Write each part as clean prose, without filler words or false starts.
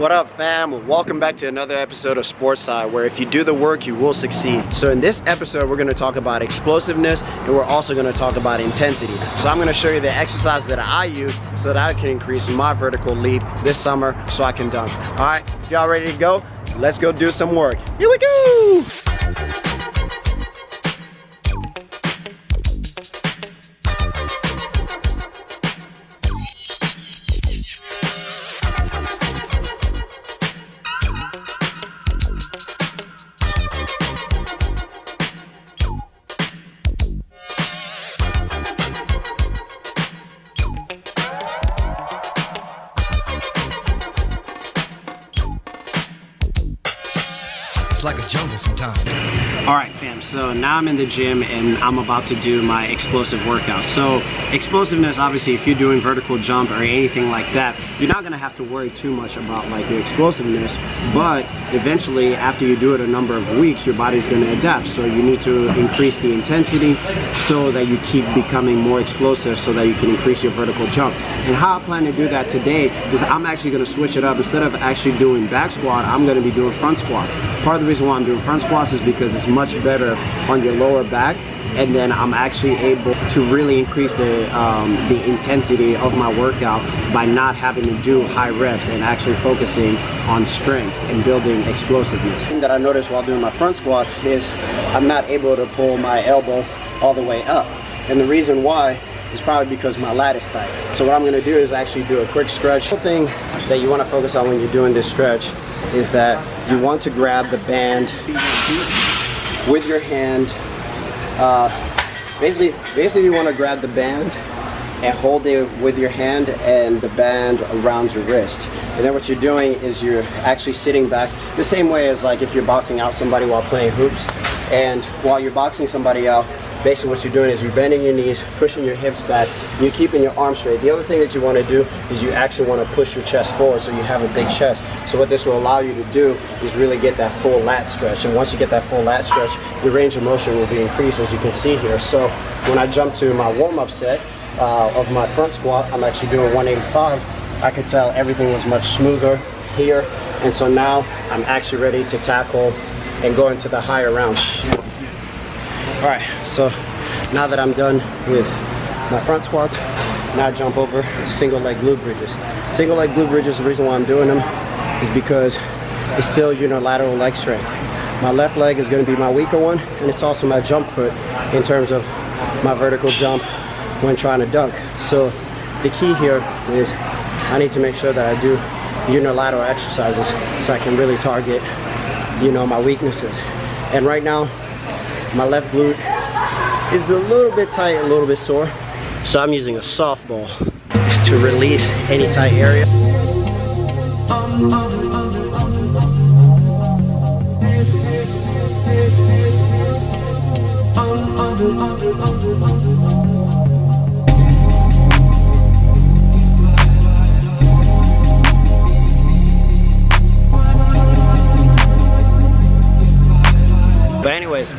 What up, fam? Welcome back to another episode of SportsCy, where if you do the work, you will succeed. So in this episode, we're gonna talk about explosiveness, and we're also gonna talk about intensity. So I'm gonna show you the exercise that I use so that I can increase my vertical leap this summer so I can dunk. All right, if y'all ready to go, let's go do some work. Here we go! Like a jungle sometimes. All right, fam, so now I'm in the gym and I'm about to do my explosive workout. So explosiveness, obviously, if you're doing vertical jump or anything like that, you're not gonna have to worry too much about like your explosiveness, but eventually after you do it a number of weeks, your body's gonna adapt. So you need to increase the intensity so that you keep becoming more explosive so that you can increase your vertical jump. And how I plan to do that today is I'm actually gonna switch it up. Instead of actually doing back squat, I'm gonna be doing front squats. Part of the reason why I'm doing front squats is because it's much better on your lower back, and then I'm actually able to really increase the intensity of my workout by not having to do high reps and actually focusing on strength and building explosiveness. The thing that I noticed while doing my front squat is I'm not able to pull my elbow all the way up, and the reason why is probably because my lat is tight. So what I'm gonna do is actually do a quick stretch. The thing that you wanna focus on when you're doing this stretch is that you want to grab the band with your hand. Basically you want to grab the band and hold it with your hand and the band around your wrist. And then what you're doing is you're actually sitting back the same way as like if you're boxing out somebody while playing hoops. And while you're boxing somebody out, basically what you're doing is you're bending your knees, pushing your hips back, and you're keeping your arms straight. The other thing that you want to do is you actually want to push your chest forward so you have a big chest. So what this will allow you to do is really get that full lat stretch. And once you get that full lat stretch, your range of motion will be increased, as you can see here. So when I jump to my warm-up set of my front squat, I'm actually doing 185. I could tell everything was much smoother here. And so now I'm actually ready to tackle and go into the higher rounds. All right, so now that I'm done with my front squats, now I jump over to single leg glute bridges. Single leg glute bridges, the reason why I'm doing them is because it's still unilateral leg strength. My left leg is gonna be my weaker one, and it's also my jump foot in terms of my vertical jump when trying to dunk. So the key here is I need to make sure that I do unilateral exercises so I can really target, my weaknesses. And right now, my left glute is a little bit tight, a little bit sore. So I'm using a softball to release any tight area. But anyways,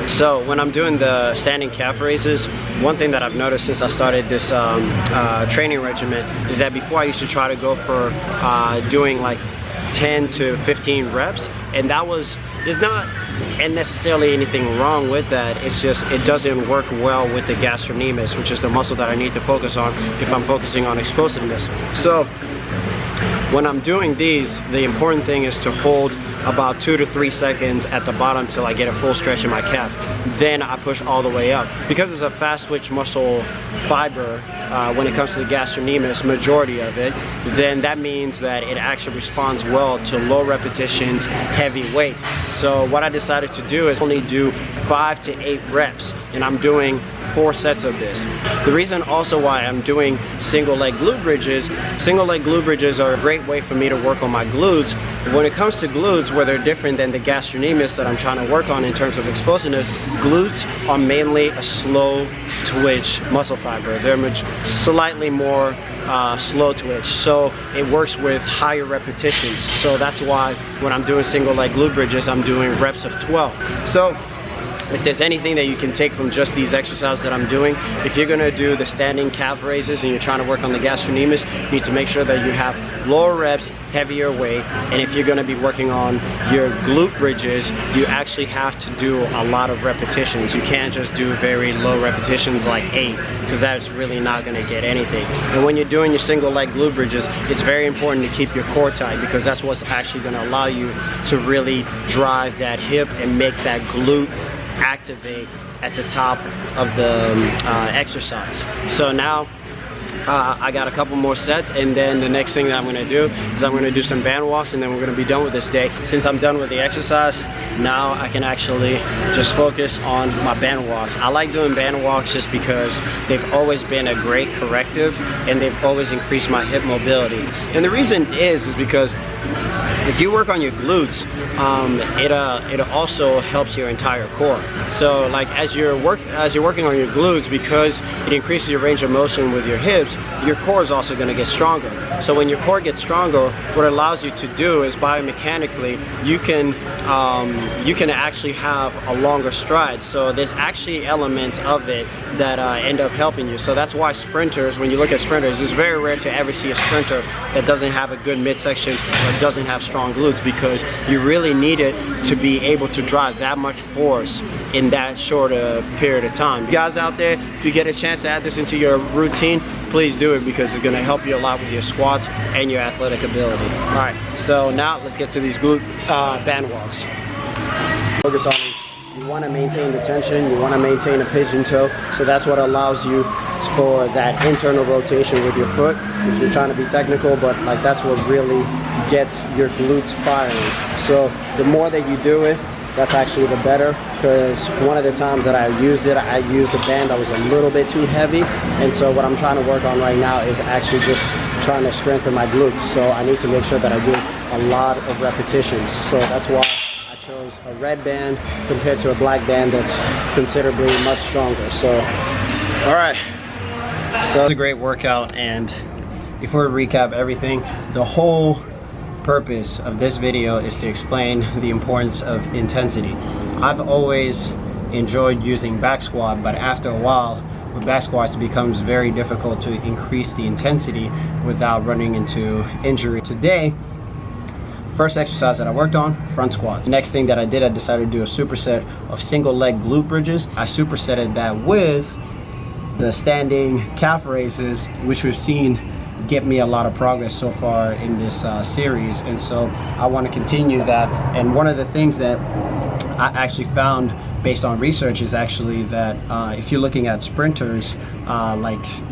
so when I'm doing the standing calf raises, one thing that I've noticed since I started this training regimen is that before I used to try to go for doing like 10 to 15 reps, and there's not necessarily anything wrong with that. It's just it doesn't work well with the gastrocnemius, which is the muscle that I need to focus on if I'm focusing on explosiveness. So when I'm doing these, the important thing is to hold about 2 to 3 seconds at the bottom till I get a full stretch in my calf. Then I push all the way up. Because it's a fast twitch muscle fiber, when it comes to the gastrocnemius, majority of it, then that means that it actually responds well to low repetitions, heavy weight. So what I decided to do is only do 5 to 8 reps, and I'm doing 4 sets of this. The reason also why I'm doing single leg glute bridges are a great way for me to work on my glutes. When it comes to glutes, where they're different than the gastrocnemius that I'm trying to work on in terms of explosiveness, glutes are mainly a slow twitch muscle fiber. They're slightly more slow twitch, so it works with higher repetitions. So that's why when I'm doing single leg glute bridges, I'm doing reps of 12. So if there's anything that you can take from just these exercises that I'm doing, if you're gonna do the standing calf raises and you're trying to work on the gastrocnemius, you need to make sure that you have lower reps, heavier weight, and if you're gonna be working on your glute bridges, you actually have to do a lot of repetitions. You can't just do very low repetitions like 8, because that's really not gonna get anything. And when you're doing your single leg glute bridges, it's very important to keep your core tight, because that's what's actually gonna allow you to really drive that hip and make that glute activate at the top of the exercise. So now I got a couple more sets, and then the next thing that I'm gonna do is I'm gonna do some band walks, and then we're gonna be done with this day. Since I'm done with the exercise, now I can actually just focus on my band walks. I like doing band walks just because they've always been a great corrective, and they've always increased my hip mobility. And the reason is because if you work on your glutes, it also helps your entire core. So like as you're working on your glutes, because it increases your range of motion with your hips, your core is also going to get stronger. So when your core gets stronger, what it allows you to do is biomechanically you can actually have a longer stride. So there's actually elements of it that end up helping you. So that's why sprinters, when you look at sprinters, it's very rare to ever see a sprinter that doesn't have a good midsection or doesn't have strong glutes, because you really need it to be able to drive that much force in that shorter period of time. You guys out there, if you get a chance to add this into your routine, please do it, because it's going to help you a lot with your squats and your athletic ability. All right, so now let's get to these glute band walks. Focus on these. You want to maintain the tension, you want to maintain a pigeon toe, so that's what allows you for that internal rotation with your foot, if you're trying to be technical, but like that's what really gets your glutes firing. So the more that you do it, that's actually the better, because one of the times that I used the band that was a little bit too heavy, and so what I'm trying to work on right now is actually just trying to strengthen my glutes. So I need to make sure that I do a lot of repetitions. So that's why I chose a red band compared to a black band that's considerably much stronger. So, all right. So it's a great workout, and before we recap everything, the whole purpose of this video is to explain the importance of intensity. I've always enjoyed using back squat, but after a while with back squats it becomes very difficult to increase the intensity without running into injury. Today, first exercise that I worked on, front squats. Next thing that I did, I decided to do a superset of single leg glute bridges. I supersetted that with the standing calf raises, which we've seen get me a lot of progress so far in this series, and so I want to continue that. And one of the things that I actually found based on research is actually that if you're looking at sprinters,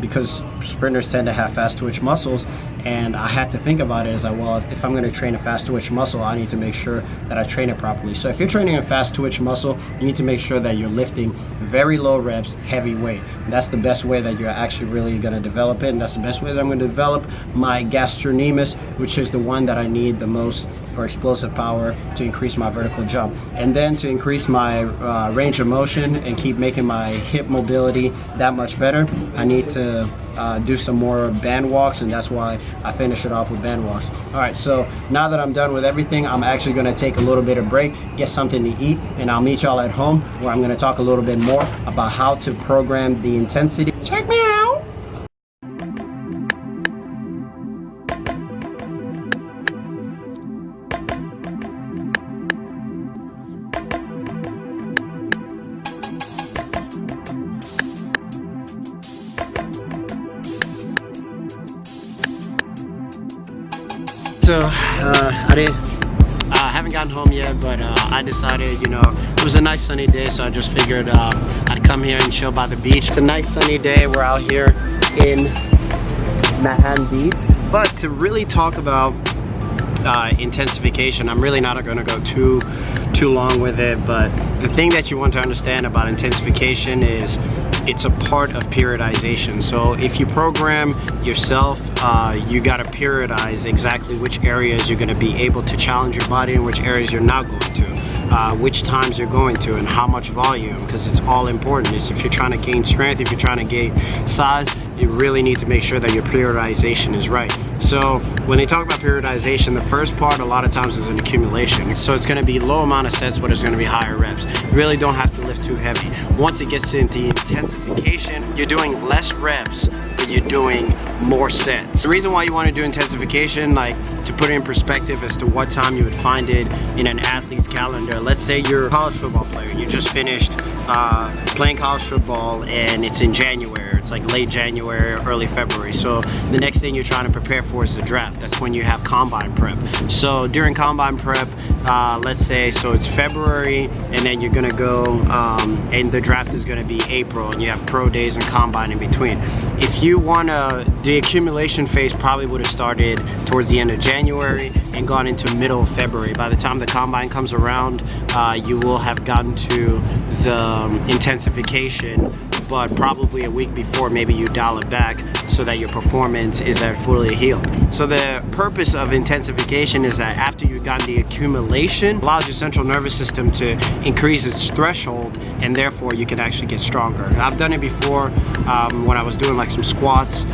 because sprinters tend to have fast twitch muscles, and I had to think about it as well, if I'm going to train a fast twitch muscle, I need to make sure that I train it properly. So if you're training a fast twitch muscle, you need to make sure that you're lifting very low reps, heavy weight. And that's the best way that you're actually really going to develop it, and that's the best way that I'm going to develop my gastrocnemius, which is the one that I need the most for explosive power to increase my vertical jump. And then to increase my range of motion and keep making my hip mobility that much better, I need to do some more band walks, and that's why I finish it off with band walks. All right, so now that I'm done with everything, I'm actually going to take a little bit of break, get something to eat, and I'll meet y'all at home where I'm going to talk a little bit more about how to program the intensity. Check me out. So I haven't gotten home yet, but I decided, it was a nice sunny day, so I just figured I'd come here and chill by the beach. It's a nice sunny day. We're out here in Manhattan Beach. But to really talk about intensification, I'm really not going to go too long with it, but the thing that you want to understand about intensification is it's a part of periodization. So if you program yourself, you got to periodize exactly which areas you're going to be able to challenge your body and which areas you're not going to, which times you're going to, and how much volume, because it's all important. It's if you're trying to gain strength, if you're trying to gain size, you really need to make sure that your periodization is right. So when they talk about periodization, the first part a lot of times is an accumulation. So it's going to be low amount of sets, but it's going to be higher reps. You really don't have to lift too heavy. Once it gets into the intensification, you're doing less reps, but you're doing more sets. The reason why you want to do intensification, like to put it in perspective as to what time you would find it in an athlete's calendar. Let's say you're a college football player. You just finished playing college football and it's in January. It's like late January or early February. So the next thing you're trying to prepare for is the draft. That's when you have combine prep. So during combine prep, let's say, so it's February and then you're gonna go and the draft is gonna be April and you have pro days and combine in between. If you wanna, the accumulation phase probably would have started towards the end of January and gone into middle of February. By the time the combine comes around, you will have gotten to the intensification, but probably a week before maybe you dial it back so that your performance is at fully healed. So the purpose of intensification is that after you've gotten the accumulation, it allows your central nervous system to increase its threshold, and therefore you can actually get stronger. I've done it before when I was doing like some squats,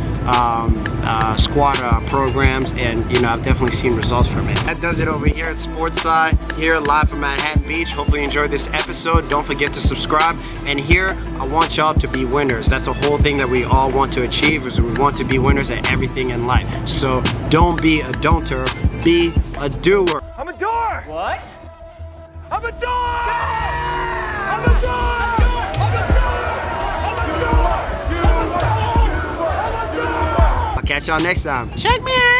squat programs, and you know, I've definitely seen results from it. That does it over here at SportsCy, here live from Manhattan Beach. Hopefully you enjoyed this episode. Don't forget to subscribe, and here I want y'all to be winners. That's the whole thing that we all want to achieve, is we want to be winners at everything in life. So don't be a don'ter, be a doer. I'm a doer! What? I'm a doer! I'm a doer! I'm a doer! I'm a doer! I'll catch y'all next time. Shake me!